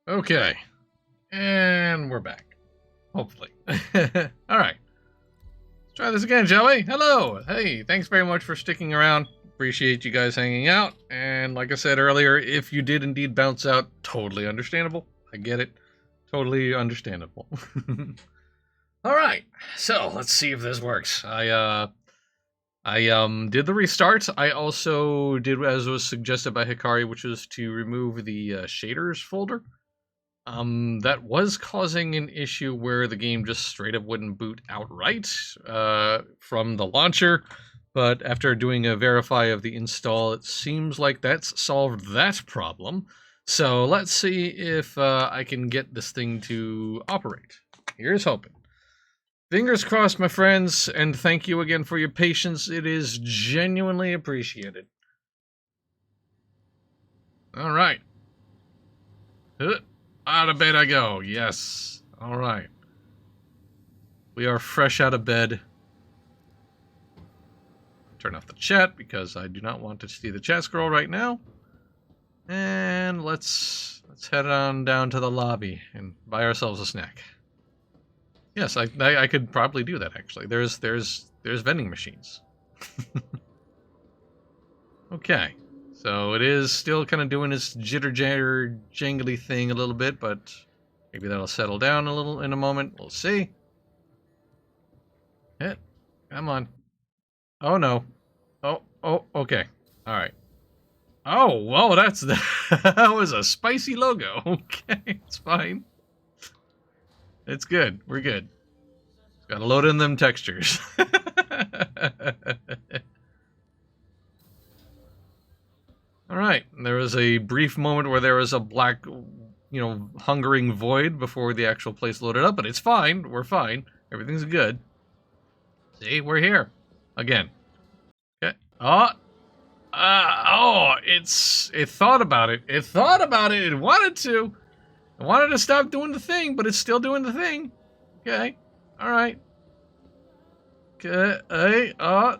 Okay. And we're back. Hopefully. Alright. Let's try this again, shall we? Hello! Hey, thanks very much for sticking around. Appreciate you guys hanging out. And like I said earlier, if you did indeed bounce out, totally understandable. I get it. Totally understandable. Alright. So, let's see if this works. I did the restart. I also did as was suggested by Hikari, which was to remove the shaders folder. That was causing an issue where the game just straight up wouldn't boot outright from the launcher. But after doing a verify of the install, it seems like that's solved that problem. So let's see if I can get this thing to operate. Here's hoping. Fingers crossed, my friends, and thank you again for your patience. It is genuinely appreciated. All right. Out of bed I go. Yes. All right. We are fresh out of bed. Turn off the chat because I do not want to see the chat scroll right now. And let's head on down to the lobby and buy ourselves a snack. Yes, I could probably do that actually. There's vending machines. Okay. So it is still kind of doing its jitter jangly thing a little bit, but maybe that'll settle down a little in a moment. We'll see. Come on. Oh no. Oh, okay. All right. Oh, well, that was a spicy logo. Okay, it's fine. It's good. We're good. Just gotta load in them textures. Alright, there was a brief moment where there was a black, hungering void before the actual place loaded up, but it's fine. We're fine. Everything's good. See, we're here. Again. Okay. It thought about it. It thought about it. It wanted to. It wanted to stop doing the thing, but it's still doing the thing. Okay. Alright. Okay. Oh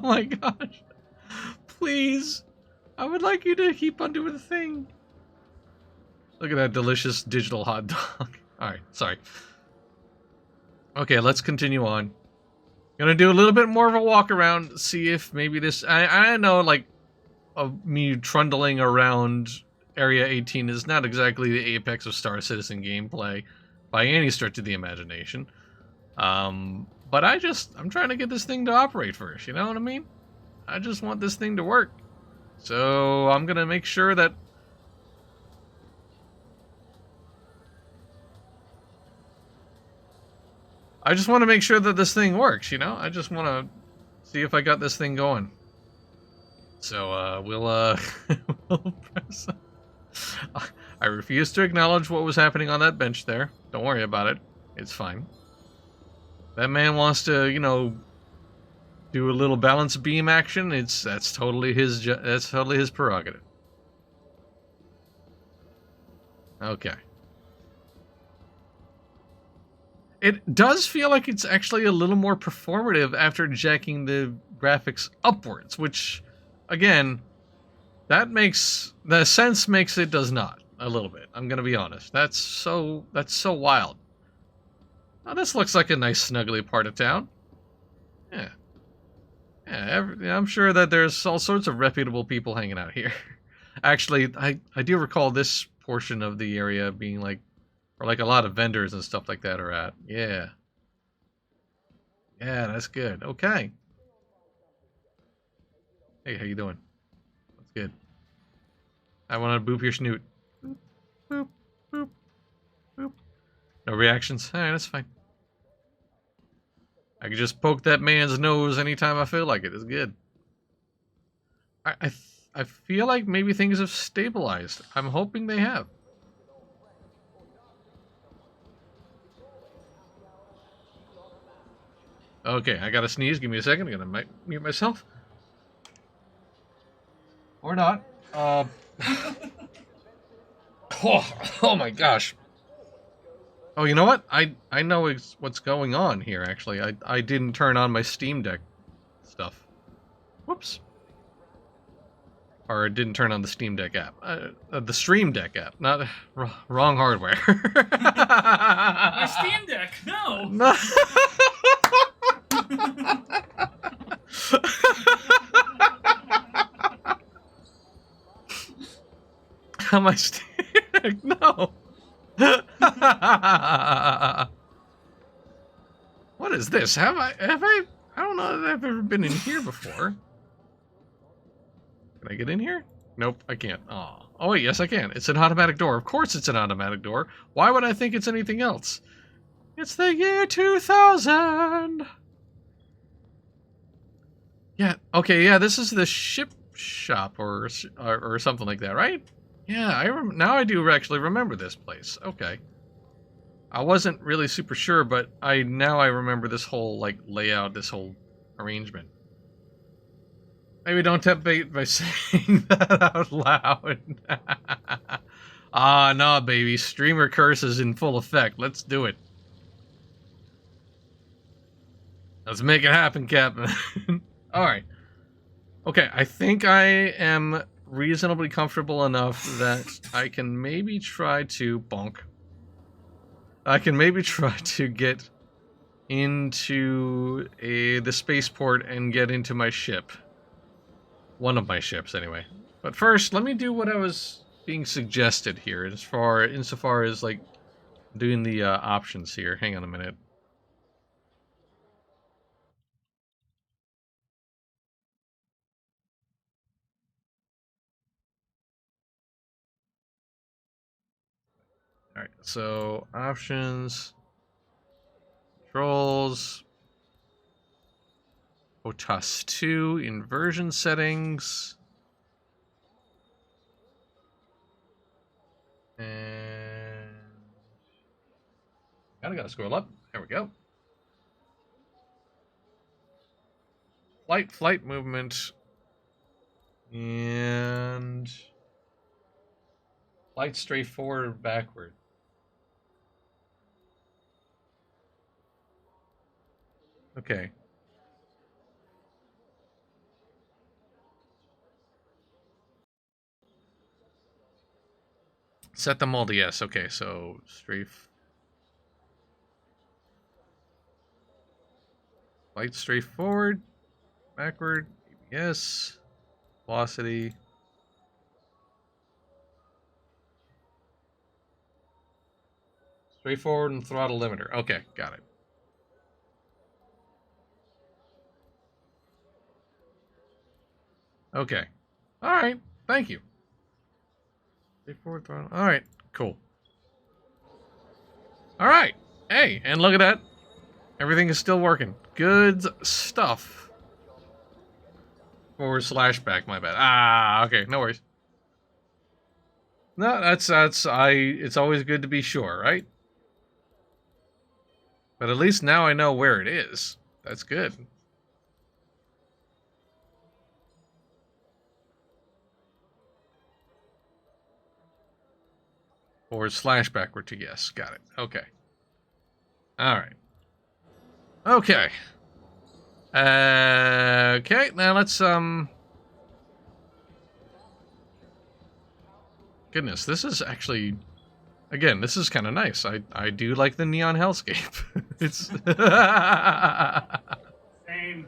my gosh. Please. I would like you to keep on doing the thing. Look at that delicious digital hot dog. Alright, sorry. Okay, let's continue on. Gonna do a little bit more of a walk around, see if maybe this... I know, like, me trundling around Area 18 is not exactly the apex of Star Citizen gameplay by any stretch of the imagination. But I'm trying to get this thing to operate first, you know what I mean? I just want this thing to work. So I'm gonna make sure that I just want to make sure that this thing works, you know? I just want to see if I got this thing going. So we'll press. I refuse to acknowledge what was happening on that bench there. Don't worry about it. It's fine. That man wants to, do a little balance beam action. That's totally his prerogative. Okay. It does feel like it's actually a little more performative after jacking the graphics upwards, which, again, the sense makes it does not a little bit. I'm gonna be honest. That's so wild. Oh, this looks like a nice snuggly part of town. Yeah. Yeah, I'm sure that there's all sorts of reputable people hanging out here. Actually, I do recall this portion of the area being like, where like a lot of vendors and stuff like that are at. Yeah. Yeah, that's good. Okay. Hey, how you doing? That's good. I want to boop your snoot. Boop, boop, boop, boop. No reactions? Alright, that's fine. I can just poke that man's nose anytime I feel like it. It's good. I feel like maybe things have stabilized. I'm hoping they have. Okay, I gotta sneeze. Give me a second. I'm gonna mute myself. Or not. Oh my gosh. Oh, you know what? I know what's going on here, actually. I didn't turn on my Steam Deck stuff. Whoops. Or it didn't turn on the Steam Deck app. The Stream Deck app, not wrong hardware. My Steam Deck, no. No. My Steam Deck, no. What is this? Have I? I don't know that I've ever been in here before. Can I get in here? Nope, I can't. Oh wait, yes I can. It's an automatic door. Of course it's an automatic door. Why would I think it's anything else? It's the year 2000! Yeah, okay, yeah, this is the ship shop or something like that, right? Yeah, now I do actually remember this place. Okay. I wasn't really super sure, but now I remember this whole, like, layout, this whole arrangement. Maybe don't tempt bait by saying that out loud. Ah, no, baby. Streamer curse is in full effect. Let's do it. Let's make it happen, Captain. Alright. Okay, I think I am reasonably comfortable enough that I can maybe try to... Bonk. I can maybe try to get into the spaceport and get into my ship. One of my ships, anyway. But first, let me do what I was being suggested here, insofar as, like, doing the options here. Hang on a minute. Alright, so options, controls, OTAS 2, inversion settings, and I gotta scroll up. There we go. Flight movement, and flight straight forward or backward. Okay. Set them all to yes. Okay, so flight straight forward, backward, yes, velocity. Straight forward and throttle limiter. Okay, got it. Okay. Alright, thank you. Straightforward throttle. Alright, cool. Alright. Hey, and look at that. Everything is still working. Good stuff. /back, my bad. Ah, okay, no worries. No, it's always good to be sure, right? But at least now I know where it is. That's good. /backward to yes. Got it. Okay. Alright. Okay. Okay, now let's, Goodness, this is actually... Again, this is kind of nice. I do like the neon hellscape. It's... Same.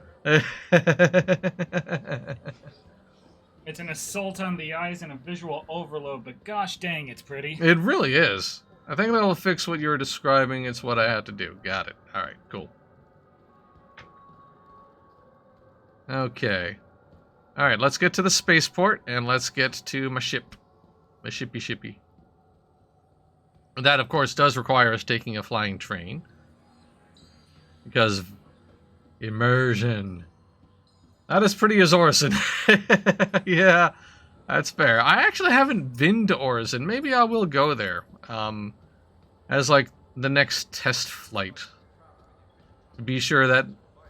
It's an assault on the eyes and a visual overload, but gosh dang, it's pretty. It really is. I think that'll fix what you were describing. It's what I had to do. Got it. Alright, cool. Okay. Alright, let's get to the spaceport, and let's get to my ship. My shippy. That, of course, does require us taking a flying train. Because immersion. That is pretty as Orison. Yeah, that's fair. I actually haven't been to Orison. Maybe I will go there. As, like, the next test flight. To be sure that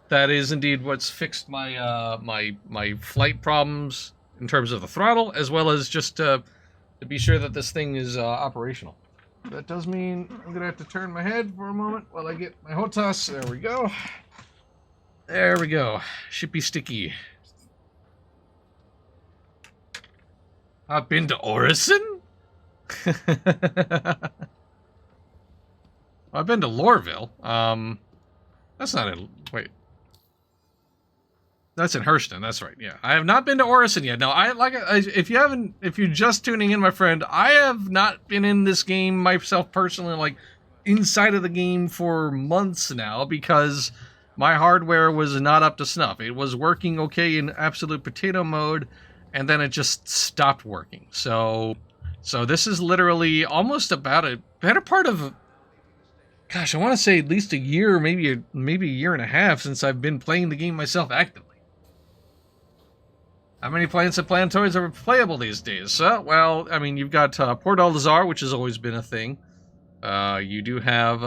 that is indeed what's fixed my, my flight problems in terms of the throttle, as well as just to be sure that this thing is operational. That does mean I'm going to have to turn my head for a moment while I get my HOTAS. There we go. There we go. Shippy sticky. I've been to Orison? I've been to Lorville. That's not in... Wait. That's in Hurston. That's right. Yeah, I have not been to Orison yet. No, if you're just tuning in, my friend, I have not been in this game myself personally, like inside of the game for months now, because my hardware was not up to snuff. It was working okay in absolute potato mode, and then it just stopped working. So this is literally almost about a better part of, gosh, I want to say at least a year, maybe a year and a half since I've been playing the game myself actively. How many planets and planetoids are playable these days? Well, I mean, you've got Port Alzar, which has always been a thing. You do have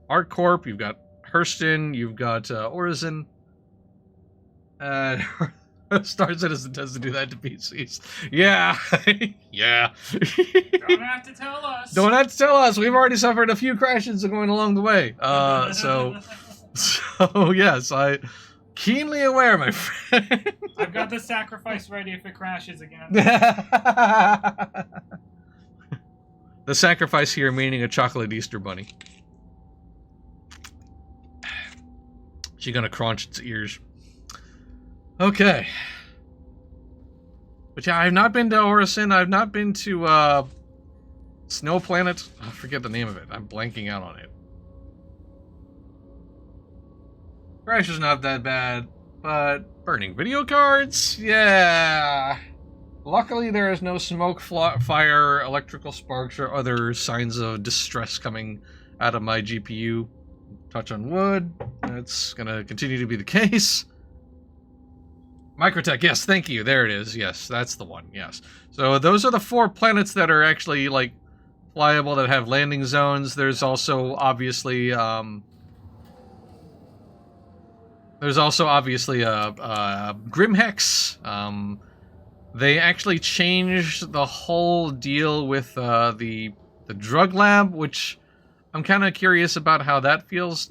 ArcCorp, you've got Hurston, you've got Orison. Star Citizen doesn't do that to PCs. Yeah. Yeah. Don't have to tell us. Don't have to tell us. We've already suffered a few crashes going along the way. So yes, I keenly aware, my friend. I've got the sacrifice ready if it crashes again. The sacrifice here meaning a chocolate Easter bunny. She's gonna crunch its ears. Okay. But yeah, I've not been to Orison. I've not been to Snow Planet. I forget the name of it. I'm blanking out on it. Crash is not that bad, but burning video cards? Yeah. Luckily, there is no smoke, fire, electrical sparks, or other signs of distress coming out of my GPU. Touch on wood. That's gonna continue to be the case. Microtech, yes, thank you. There it is. Yes, that's the one. Yes. So those are the 4 planets that are actually like flyable, that have landing zones. There's also obviously Grimhex. They actually changed the whole deal with the drug lab, which I'm kind of curious about how that feels.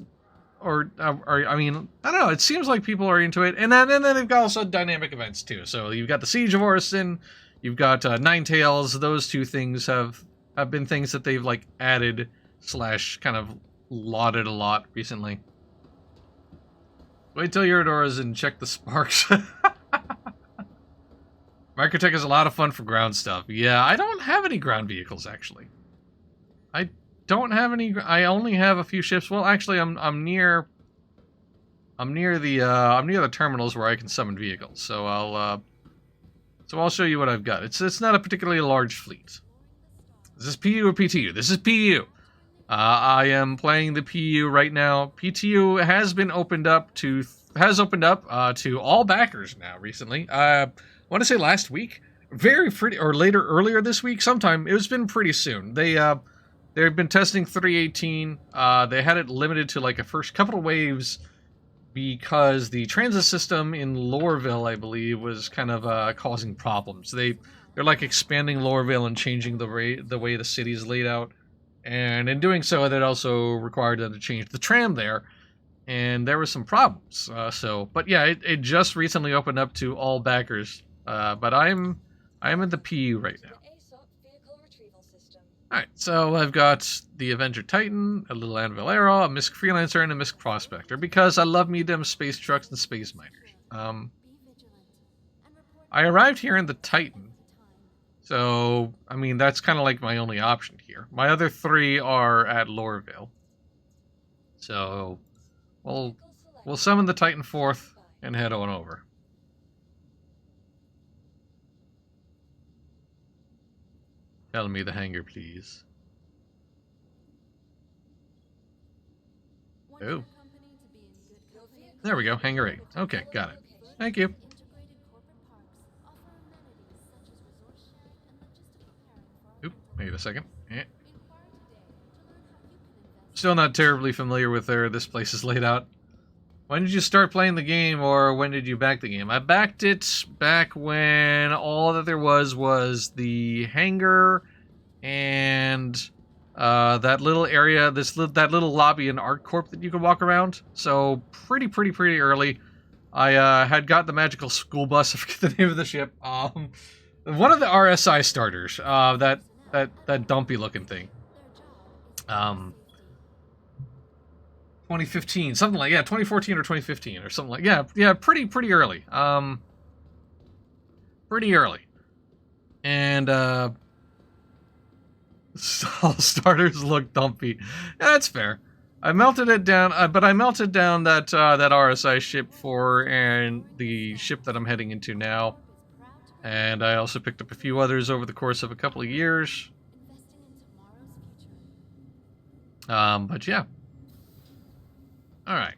Or I mean, I don't know. It seems like people are into it, and then they've got also dynamic events too. So you've got the Siege of Orison, you've got Ninetales. Those 2 things have been things that they've like added / kind of lauded a lot recently. Wait till you're at Orison and check the sparks. Microtech is a lot of fun for ground stuff. Yeah, I don't have any ground vehicles actually. I don't have any. I only have a few ships. Well, actually, I'm near the terminals where I can summon vehicles. So I'll show you what I've got. It's not a particularly large fleet. Is this PU or PTU? This is PU. I am playing the PU right now. PTU has opened up to all backers now recently. I want to say last week, earlier this week, sometime. It's been pretty soon. They've been testing 318. They had it limited to like a first couple of waves because the transit system in Lorville, I believe, was kind of causing problems. They're like expanding Lorville and changing the way the city is laid out, and in doing so, that also required them to change the tram there, and there were some problems. But yeah, it just recently opened up to all backers. But I am in the PU right now. Alright, so I've got the Avenger Titan, a little Anvil Arrow, a Misk Freelancer, and a Misk Prospector, because I love me them space trucks and space miners. I arrived here in the Titan, so, I mean, that's kind of like my only option here. My other 3 are at Lorville. So, we'll summon the Titan 4th and head on over. Tell me the hangar, please. Oh. There we go, hangar 8. Okay, got it. Thank you. Oop, wait a second. Still not terribly familiar with where this place is laid out. When did you start playing the game, or when did you back the game? I backed it back when all that there was the hangar and that little area, that little lobby in ArcCorp that you could walk around. So pretty early. I had got the magical school bus. I forget the name of the ship. One of the RSI starters, that dumpy looking thing. 2015, something like, yeah, 2014 or 2015 or something like, yeah, pretty early. Pretty early. And all starters look dumpy. Yeah, that's fair. I melted it down, but I melted down that that RSI ship and the ship that I'm heading into now. And I also picked up a few others over the course of a couple of years. But yeah. Alright.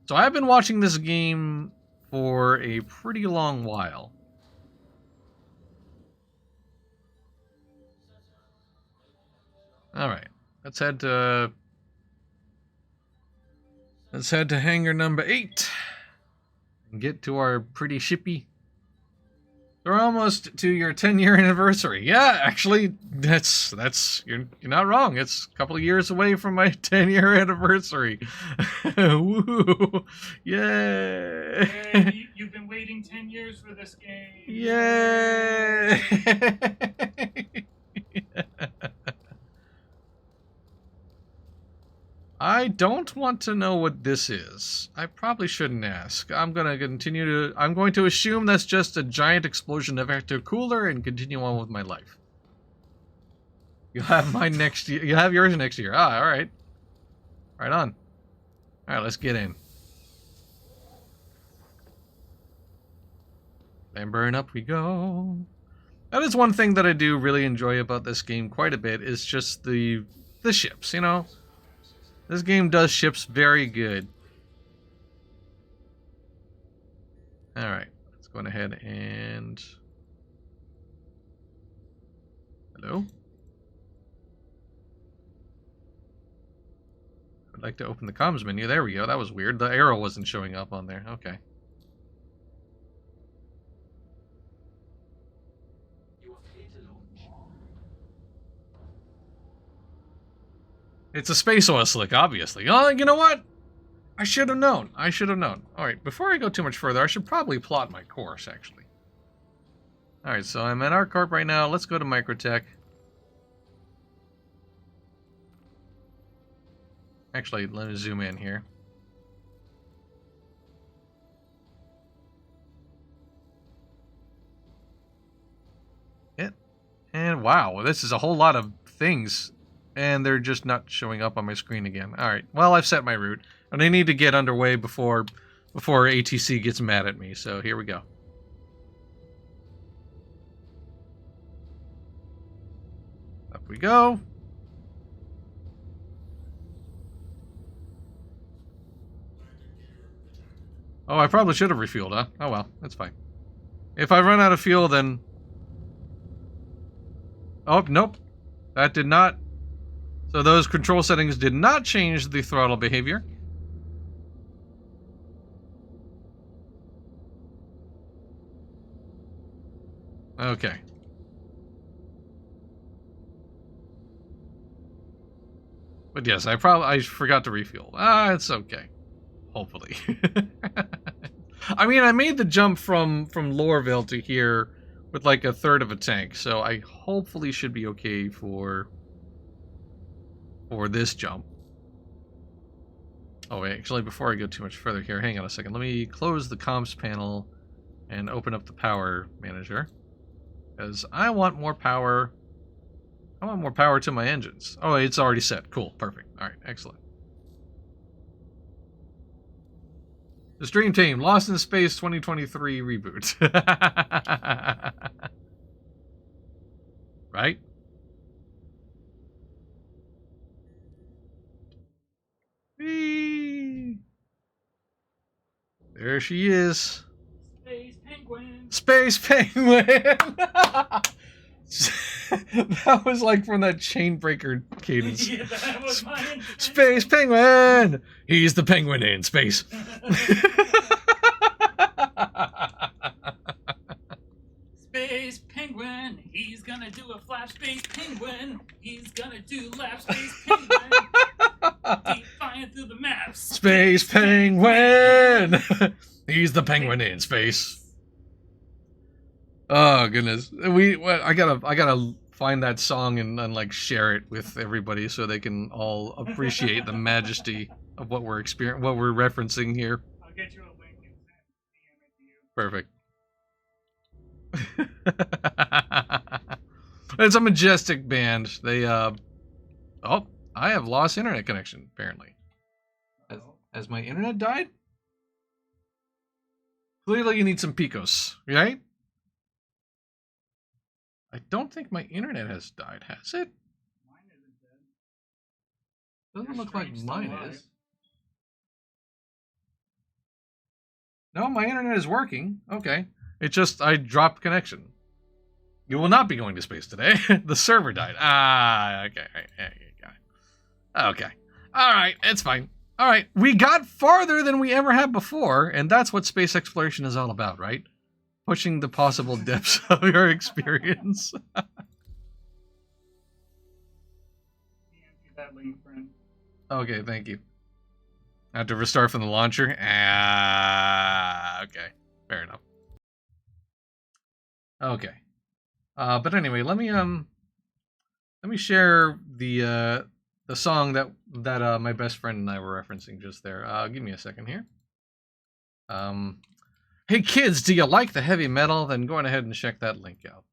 So I've been watching this game for a pretty long while. Alright. Let's head to hangar number 8 and get to our pretty shippy. We're almost to your 10-year anniversary. Yeah, actually, that's you're not wrong. It's a couple of years away from my 10-year anniversary. Woo! Yay! Hey, you've been waiting 10 years for this game. Yay! I don't want to know what this is. I probably shouldn't ask. I'm going to assume that's just a giant explosion of intercooler and continue on with my life. You'll have mine next year. You'll have yours next year. Ah, alright. Right on. Alright, let's get in. And burn up we go. That is one thing that I do really enjoy about this game quite a bit, is just the ships, you know? This game does ships very good. Alright, let's go ahead and... Hello? I'd like to open the comms menu. There we go. That was weird. The arrow wasn't showing up on there. Okay. It's a space oil slick, obviously. Oh, you know what? I should have known. I should have known. Alright, before I go too much further, I should probably plot my course, actually. Alright, so I'm at ArcCorp right now. Let's go to Microtech. Actually, let me zoom in here. And wow, this is a whole lot of things. And they're just not showing up on my screen again. Alright, well, I've set my route. And I need to get underway before ATC gets mad at me. So here we go. Up we go. Oh, I probably should have refueled, huh? Oh well, that's fine. If I run out of fuel, then... Oh, nope. That did not... So those control settings did not change the throttle behavior. Okay. But yes, I forgot to refuel. Ah, it's okay. Hopefully. I mean, I made the jump from Lorville to here with like a third of a tank, so I hopefully should be okay for this jump. Oh, wait, actually, before I go too much further here, hang on a second. Let me close the comms panel and open up the power manager, because I want more power. I want more power to my engines. Oh, it's already set. Cool, perfect. All right, excellent. The Stream Team, Lost in Space 2023 reboot. Right? Whee! There she is. Space Penguin. Space Penguin! That was like from that Chainbreaker cadence. Yeah, that was my intention. Space Penguin! He's the penguin in space. Space Penguin, he's gonna do a flap. Space Penguin, he's gonna do lap. Space Penguin, deep flying through the maps. Space Penguin! He's the penguin in space. Oh goodness, I gotta find that song and like share it with everybody so they can all appreciate the majesty of what we're referencing here. I'll get you a link and DM it to you. Perfect. It's a majestic band. They oh, I have lost internet connection apparently. Has my internet died? Clearly you need some picos, right? I don't think my internet has died, has it? Mine isn't dead. Doesn't Your look like stream's mine still live. is. No, my internet is working. Okay. It just, I dropped connection. You will not be going to space today. The server died. Ah, okay. Okay. Alright, it's fine. Alright, we got farther than we ever have before, and that's what space exploration is all about, right? Pushing the possible depths of your experience. That link, friend. Okay, thank you. I have to restart from the launcher? Ah, okay. Fair enough. Okay. But anyway, let me share the song that my best friend and I were referencing just there. Give me a second here. Hey kids, do you like the heavy metal? Then go on ahead and check that link out.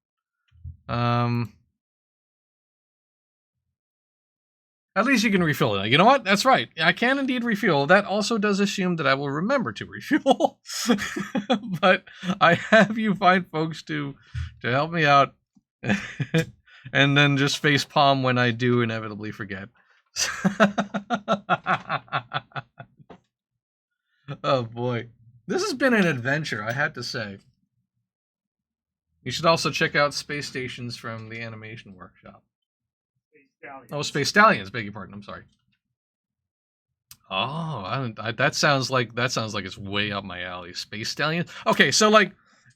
At least you can refill it. You know what? That's right. I can indeed refuel. That also does assume that I will remember to refuel. But I have you find folks to help me out. And then just face palm when I do inevitably forget. Oh boy. This has been an adventure, I had to say. You should also check out Space Stations from the Animation Workshop. Space Stallions. Oh, Space Stallions, beg your pardon, I'm sorry. Oh, that sounds like it's way up my alley. Space Stallions? Okay, so like,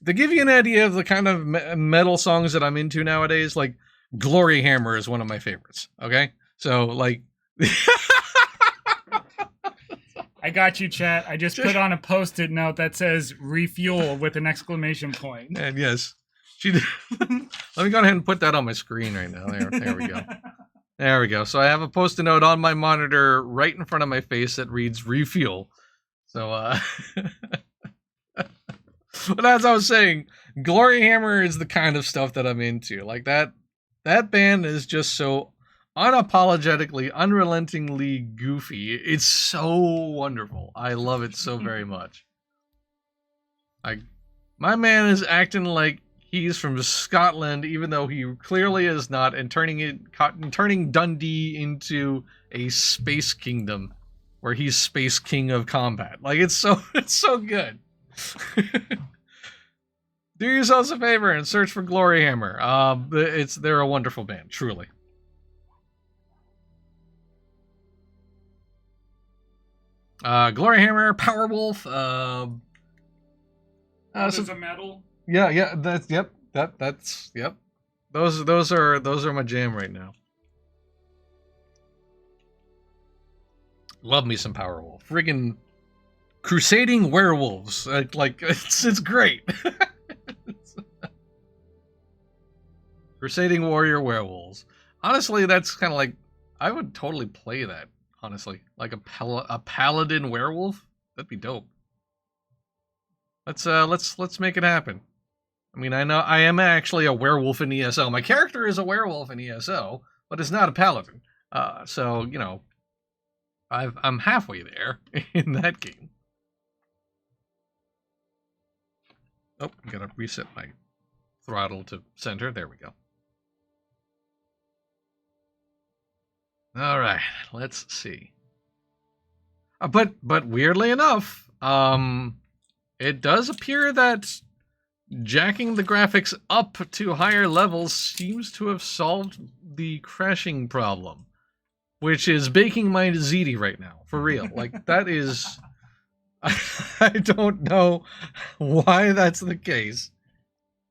to give you an idea of the kind of metal songs that I'm into nowadays, like, Glory Hammer is one of my favorites, okay? So, like... I got you, chat. I just put on a post-it note that says refuel with an exclamation point. And yes. Let me go ahead and put that on my screen right now. There we go. There we go. So I have a post-it note on my monitor right in front of my face that reads refuel. So, but as I was saying, Glory Hammer is the kind of stuff that I'm into. Like that band is just so unapologetically, unrelentingly goofy. It's so wonderful. I love it so very much. Like, my man is acting like he's from Scotland, even though he clearly is not, and turning Dundee into a space kingdom where he's space king of combat. Like, it's so good. Do yourselves a favor and search for Glory Hammer. They're a wonderful band, truly. Glory Hammer, Powerwolf. There's a metal. Yeah. That's yep. Those are my jam right now. Love me some Powerwolf. Friggin' crusading werewolves. Like it's great. Crusading warrior werewolves. Honestly, that's kind of like, I would totally play that. Honestly, like a paladin werewolf, that'd be dope. Let's make it happen. I mean, I know I am actually a werewolf in ESO. My character is a werewolf in ESO, but it's not a paladin. So you know, I'm halfway there in that game. Oh, gotta reset my throttle to center. There we go. All right, let's see. But weirdly enough, it does appear that jacking the graphics up to higher levels seems to have solved the crashing problem, which is baking my ziti right now, for real. Like, that is... I don't know why that's the case.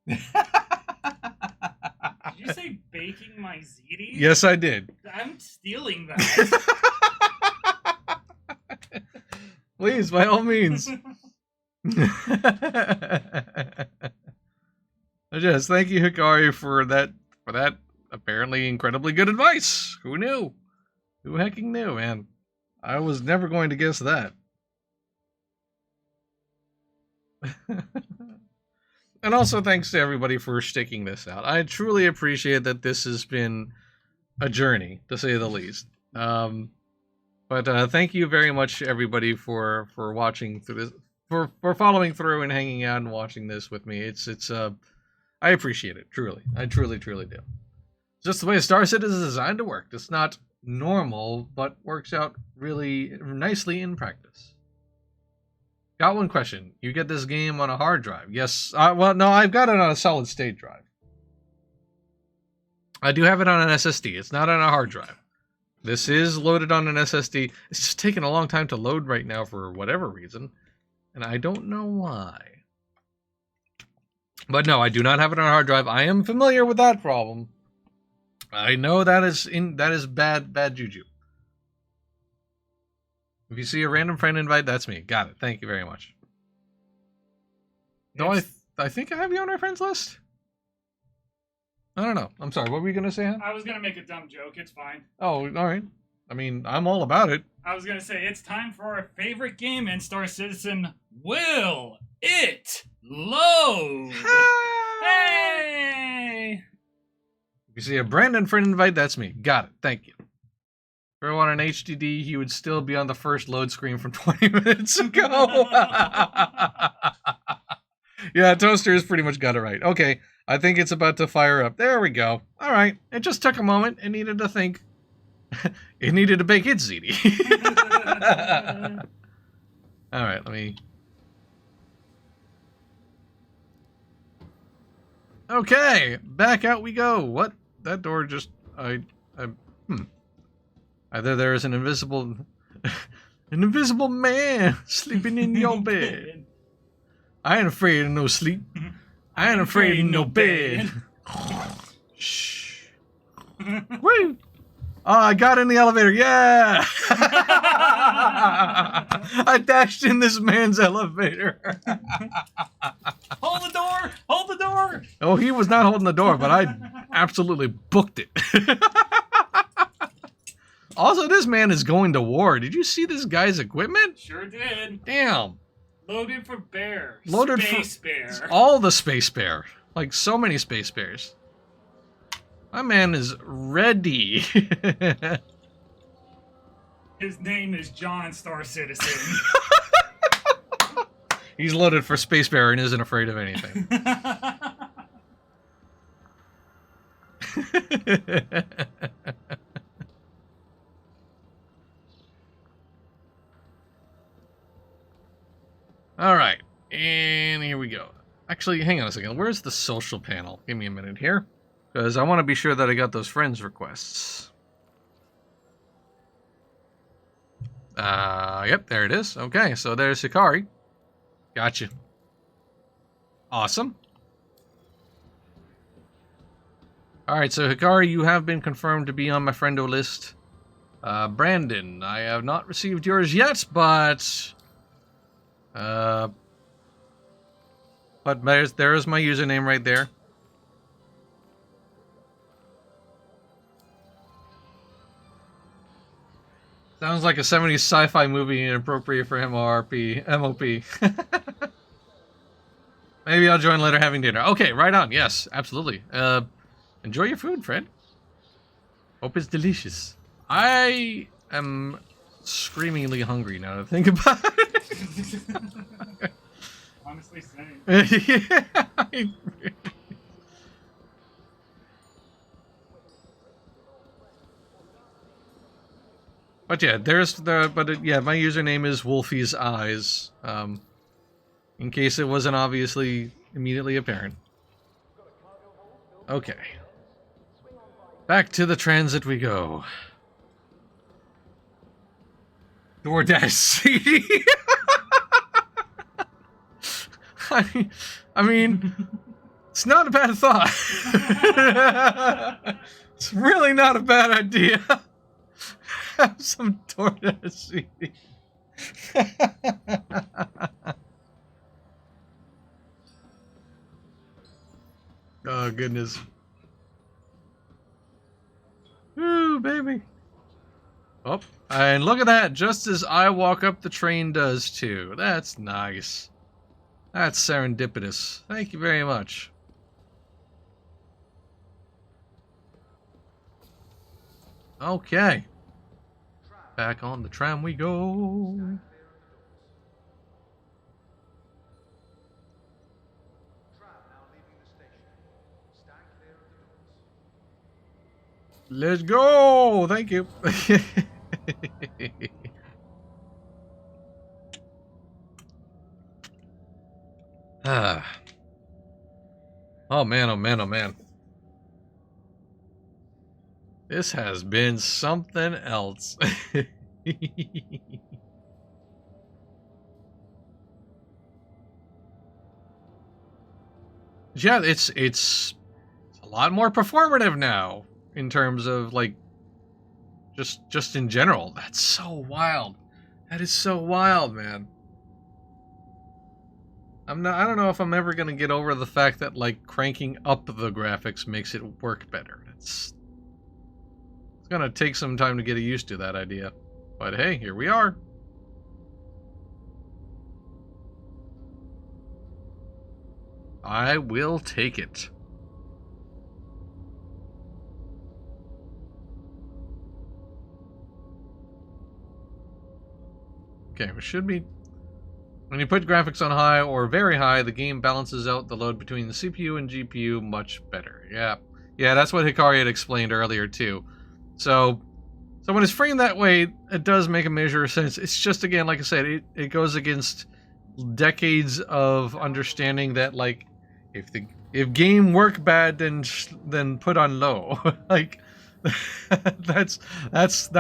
Did you say baking my ziti? Yes, I did. I'm stealing that. Please, by all means. I But yes, thank you, Hikari, for that apparently incredibly good advice. Who knew? Who hecking knew, man? I was never going to guess that. And also thanks to everybody for sticking this out. I truly appreciate that this has been a journey, to say the least. But thank you very much, everybody, for watching through this, for following through and hanging out and watching this with me. It's I appreciate it, truly. I truly do. It's just the way Star Citizen is designed to work. It's not normal, but works out really nicely in practice. Got one question. You get this game on a hard drive? Yes. Well, no, I've got it on a solid state drive. I do have it on an SSD. It's not on a hard drive. This is loaded on an SSD. It's just taking a long time to load right now for whatever reason, and I don't know why. But no, I do not have it on a hard drive. I am familiar with that problem. I know that is bad juju. If you see a random friend invite, that's me. Got it. Thank you very much. No, I think I have you on our friends list. I don't know. I'm sorry. What were you gonna say? Huh? I was gonna make a dumb joke. It's fine. Oh, all right. I mean, I'm all about it. I was gonna say it's time for our favorite game in Star Citizen. Will it load? Hey! If you see a Brandon friend invite, that's me. Got it. Thank you. If I want an HDD, he would still be on the first load screen from 20 minutes ago. Yeah, Toaster has pretty much got it right. Okay, I think it's about to fire up. There we go. All right, it just took a moment. It needed to think. It needed to bake its ZD. All right, let me... Okay, back out we go. What? That door just... Either there is an invisible man sleeping in your bed. I ain't afraid of no sleep. I ain't afraid of no bed. Shh. Woo! Oh, I got in the elevator. Yeah! I dashed in this man's elevator. Hold the door! Hold the door! Oh, he was not holding the door, but I absolutely booked it. Also, this man is going to war. Did you see this guy's equipment? Sure did. Damn. Loaded for bear. Loaded Space for bear. all the space bear. Like so many space bears. My man is ready. His name is John Star Citizen. He's loaded for space bear and isn't afraid of anything. All right, and here we go. Actually, hang on a second. Where's the social panel? Give me a minute here, because I want to be sure that I got those friends requests. Yep, there it is. Okay, so there's Hikari. Gotcha. Awesome. All right, so Hikari, you have been confirmed to be on my friendo list. Brandon, I have not received yours yet, but there's my username right there. Sounds like a 70s sci-fi movie inappropriate for MOP. Maybe I'll join later having dinner. Okay, right on. Yes, absolutely. Enjoy your food, friend. Hope it's delicious. I am screamingly hungry now to think about it. Honestly, same. Yeah. But yeah, there's the. Yeah, my username is Wolfie's Eyes. In case it wasn't obviously immediately apparent. Okay. Back to the transit we go. DoorDash CD. I mean, it's not a bad thought. It's really not a bad idea. Have some DoorDash CD. Oh, goodness. Woo, baby. Oh, and look at that. Just as I walk up, the train does too. That's nice. That's serendipitous. Thank you very much. Okay. Back on the tram we go. Let's go! Thank you. Ah. Oh man, oh man, oh man. This has been something else. Yeah, it's a lot more performative now in terms of like just in general. That's so wild. That is so wild, man. I don't know if I'm ever gonna get over the fact that like cranking up the graphics makes it work better. It's gonna take some time to get used to that idea. But hey, here we are. I will take it. Okay, it should be... When you put graphics on high or very high, the game balances out the load between the CPU and GPU much better. Yeah, that's what Hikari had explained earlier too. So when it's framed that way, it does make a measure of sense. It's just, again, like I said, it goes against decades of understanding that, like, if game work bad, then put on low. Like, that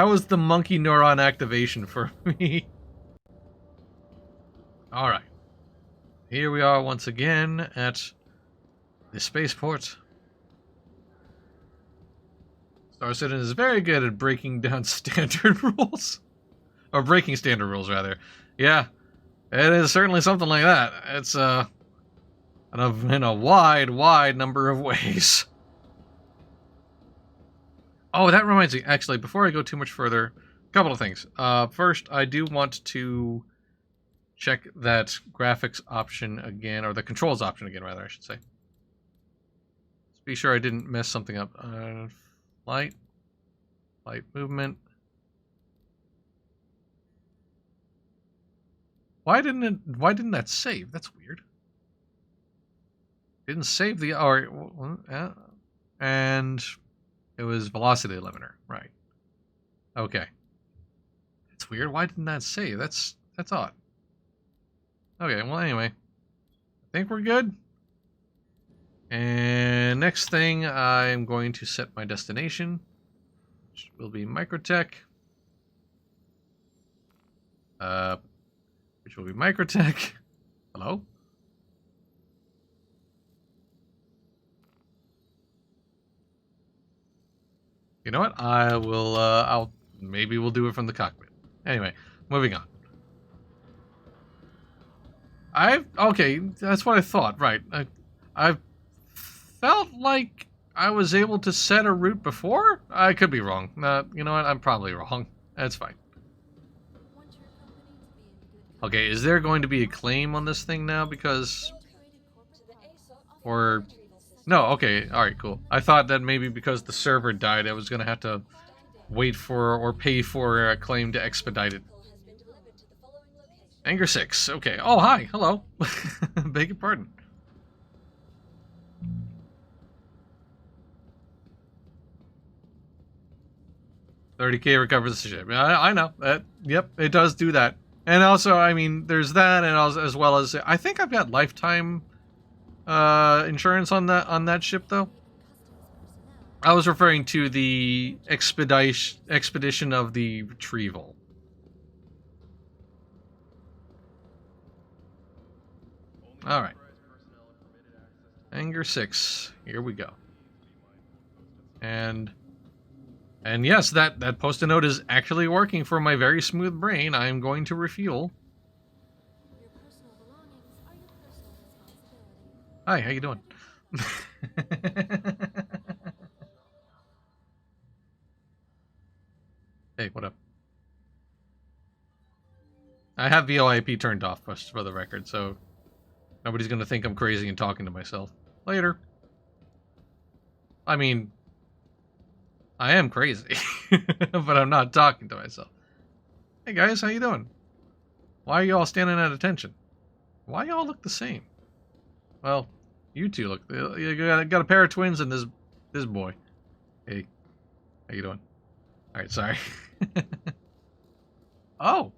was the monkey neuron activation for me. All right, here we are once again at the spaceport. Star Citizen is very good at breaking down standard rules, or breaking standard rules rather. Yeah, it is certainly something like that. It's in a wide number of ways. Oh, that reminds me. Actually, before I go too much further, a couple of things. First, I do want to check that graphics option again, or the controls option again, rather, I should say. Let's be sure I didn't mess something up. Light movement. Why didn't that save? That's weird. Didn't save the and it was velocity limiter, right? Okay. That's weird. Why didn't that save? That's odd. Okay, well, anyway, I think we're good. And next thing, I'm going to set my destination, which will be Microtech. Which will be Microtech. Hello? You know what? Maybe we'll do it from the cockpit. Anyway, moving on. Okay, that's what I thought, right. I felt like I was able to set a route before? I could be wrong. You know what? I'm probably wrong. That's fine. Okay, is there going to be a claim on this thing now? Because... Or... No, okay, alright, cool. I thought that maybe because the server died, I was going to have to wait for or pay for a claim to expedite it. Anger 6, okay. Oh, hi, hello. Beg your pardon. $30K recovers the ship. I know. Yep, it does do that. And also, I mean, there's that, and also, as well as... I think I've got lifetime insurance on that ship, though. I was referring to the expedition of the retrieval. Alright. Anger 6. Here we go. And yes, that post-it note is actually working for my very smooth brain. I am going to refuel. Hi, how you doing? Hey, what up? I have VoIP turned off, just for the record, so nobody's gonna think I'm crazy and talking to myself. Later. I mean, I am crazy, but I'm not talking to myself. Hey guys, how you doing? Why are you all standing at attention? Why y'all look the same? Well, you two look. You got a pair of twins and this boy. Hey, how you doing? All right, sorry. Oh,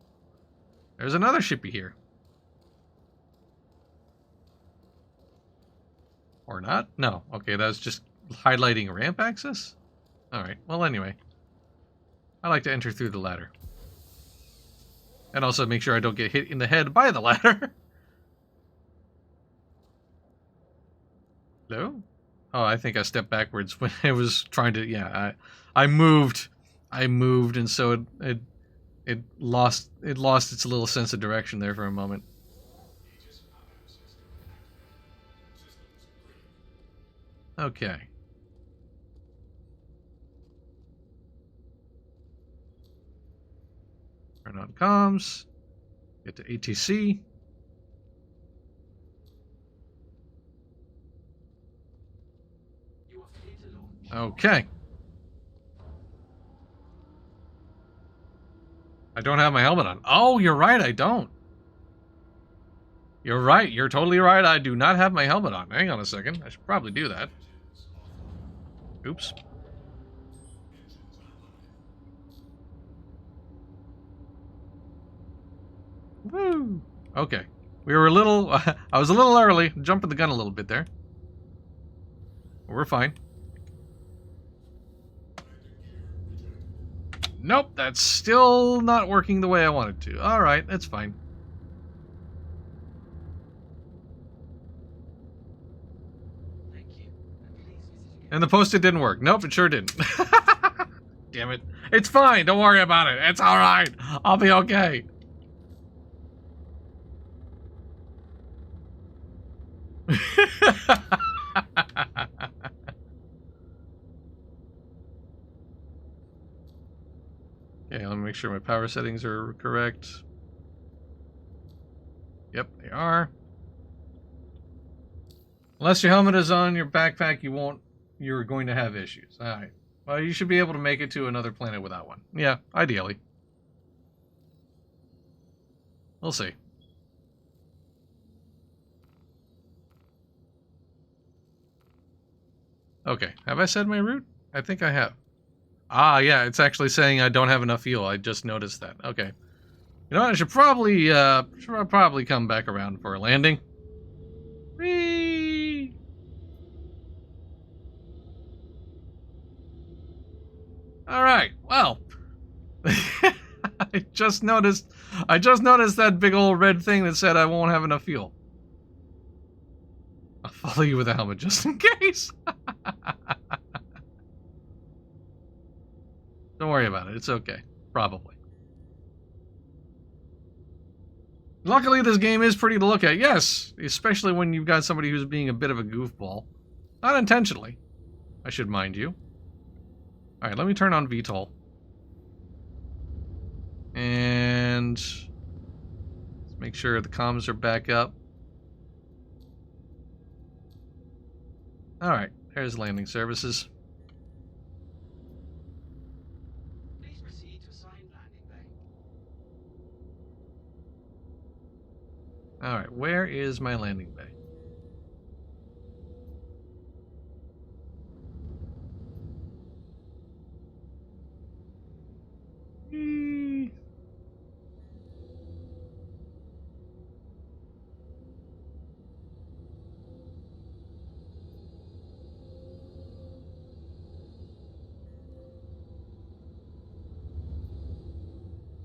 there's another shippy here. Or not? No. Okay, that's just highlighting ramp access? Alright, well anyway. I like to enter through the ladder. And also make sure I don't get hit in the head by the ladder. Hello? Oh, I think I stepped backwards when I was trying to, yeah, I moved. I moved, and so it lost its little sense of direction there for a moment. Okay. Turn on comms. Get to ATC. Okay. I don't have my helmet on. Oh, you're right, I don't. You're right, you're totally right, I do not have my helmet on. Hang on a second, I should probably do that. Oops. Woo! Okay. We were a little... I was a little early, jumping the gun a little bit there. We're fine. Nope, that's still not working the way I wanted to. Alright, that's fine. And the post-it didn't work. Nope, it sure didn't. Damn it. It's fine, don't worry about it. It's alright. I'll be okay. Okay, let me make sure my power settings are correct. Yep, they are. Unless your helmet is on your backpack, you're going to have issues. Alright. Well, you should be able to make it to another planet without one. Yeah, ideally. We'll see. Okay, have I said my route? I think I have. Ah, yeah, it's actually saying I don't have enough fuel. I just noticed that. Okay. You know what? I should probably come back around for a landing. Whee! Alright, well. I just noticed that big old red thing that said I won't have enough fuel. I'll follow you with a helmet just in case. Don't worry about it. It's okay. Probably. Luckily, this game is pretty to look at. Yes, especially when you've got somebody who's being a bit of a goofball. Not intentionally, I should mind you. Alright, let me turn on VTOL. And let's make sure the comms are back up. Alright, there's landing services. Please proceed to assigned landing bay. Alright, where is my landing bay?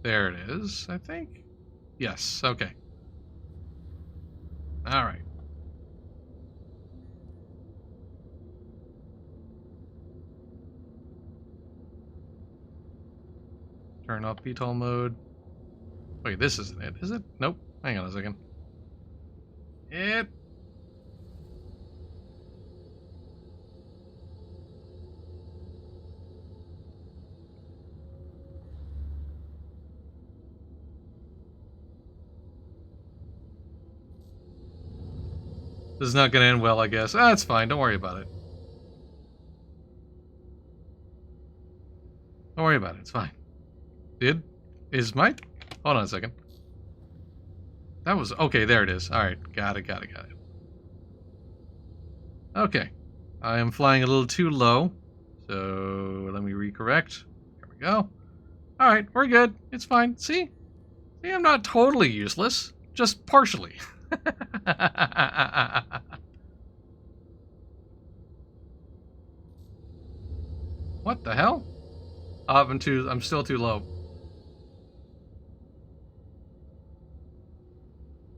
There it is, I think. Yes, okay. Alright. Turn off VTOL mode. Wait, this isn't it, is it? Nope. Hang on a second. This is not going to end well, I guess. Ah, it's fine. Don't worry about it. Don't worry about it. It's fine. Is my... Hold on a second. That was... Okay, there it is. Alright. Got it. Okay. I am flying a little too low. So, let me recorrect. There we go. Alright, we're good. It's fine. See? See, I'm not totally useless. Just partially. What the hell? Oh, I'm still too low.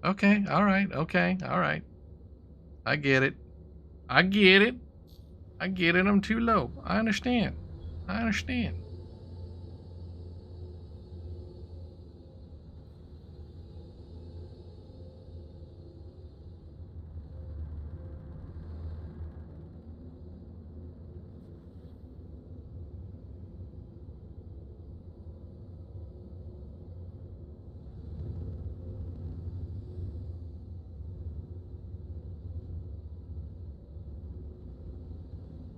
Okay, alright, alright. I get it. I'm too low. I understand.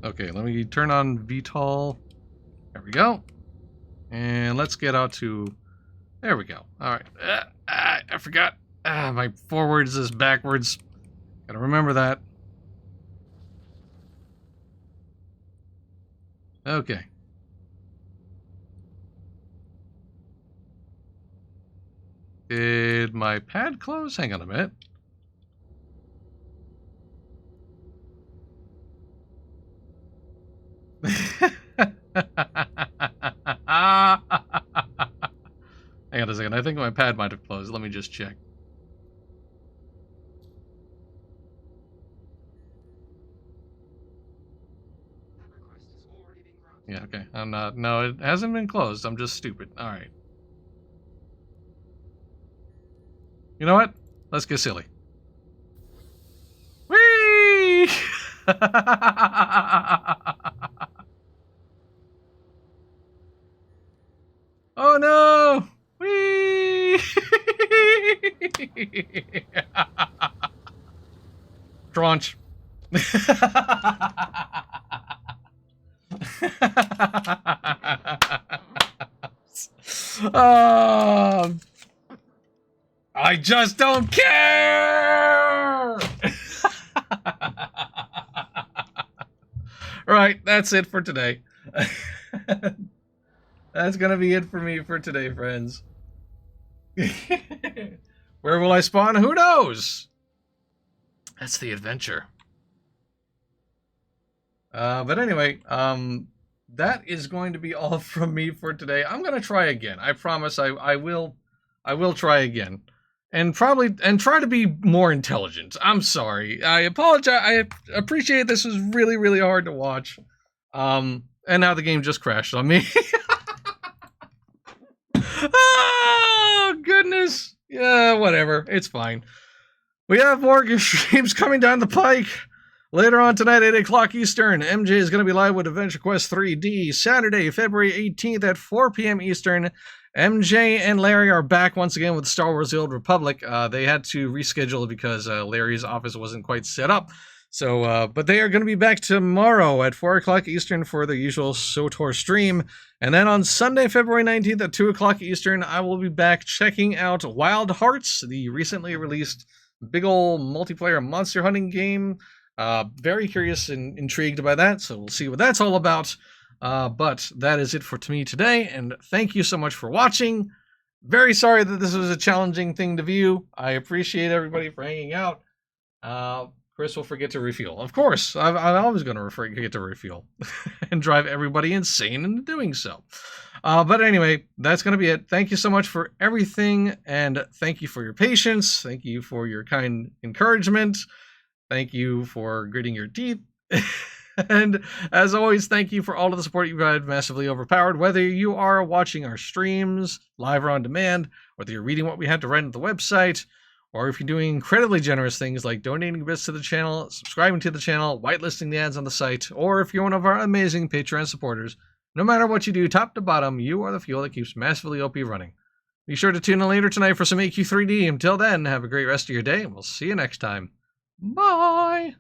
Okay, let me turn on VTOL. There we go. And let's get out to... There we go. Alright. I forgot. My forwards is backwards. Gotta remember that. Okay. Did my pad close? Hang on a minute. Hang on a second. I think my pad might have closed. Let me just check. That request has already been granted. Yeah, okay. I'm not... No, it hasn't been closed. I'm just stupid. Alright. You know what? Let's get silly. Whee! Oh no! Whee! Crunch. I just don't care! Right, that's it for today. That's gonna be it for me for today, friends. Where will I spawn? Who knows? That's the adventure. But anyway, that is going to be all from me for today. I'm gonna try again. I promise I will try again. And try to be more intelligent. I'm sorry. I apologize. I appreciate this was really, really hard to watch. And now the game just crashed on me. Oh, goodness. Yeah, whatever. It's fine. We have more streams coming down the pike. Later on tonight, 8 o'clock Eastern, MJ is going to be live with Adventure Quest 3D. Saturday, February 18th at 4 p.m. Eastern. MJ and Larry are back once again with Star Wars The Old Republic. They had to reschedule because Larry's office wasn't quite set up. So, but they are going to be back tomorrow at 4 o'clock Eastern for the usual SWTOR stream. And then on Sunday, February 19th at 2 o'clock Eastern, I will be back checking out Wild Hearts, the recently released big ol' multiplayer monster hunting game. Very curious and intrigued by that, so we'll see what that's all about. But that is it for me today, and thank you so much for watching. Very sorry that this was a challenging thing to view. I appreciate everybody for hanging out. Chris will forget to refuel. Of course, I'm always going to forget to refuel and drive everybody insane in doing so. But anyway, that's going to be it. Thank you so much for everything, and thank you for your patience. Thank you for your kind encouragement. Thank you for gritting your teeth. And as always, thank you for all of the support you've provided Massively Overpowered. Whether you are watching our streams, live or on demand, whether you're reading what we had to write at the website, or if you're doing incredibly generous things like donating bits to the channel, subscribing to the channel, whitelisting the ads on the site, or if you're one of our amazing Patreon supporters, no matter what you do, top to bottom, you are the fuel that keeps Massively OP running. Be sure to tune in later tonight for some AQ3D. Until then, have a great rest of your day, and we'll see you next time. Bye.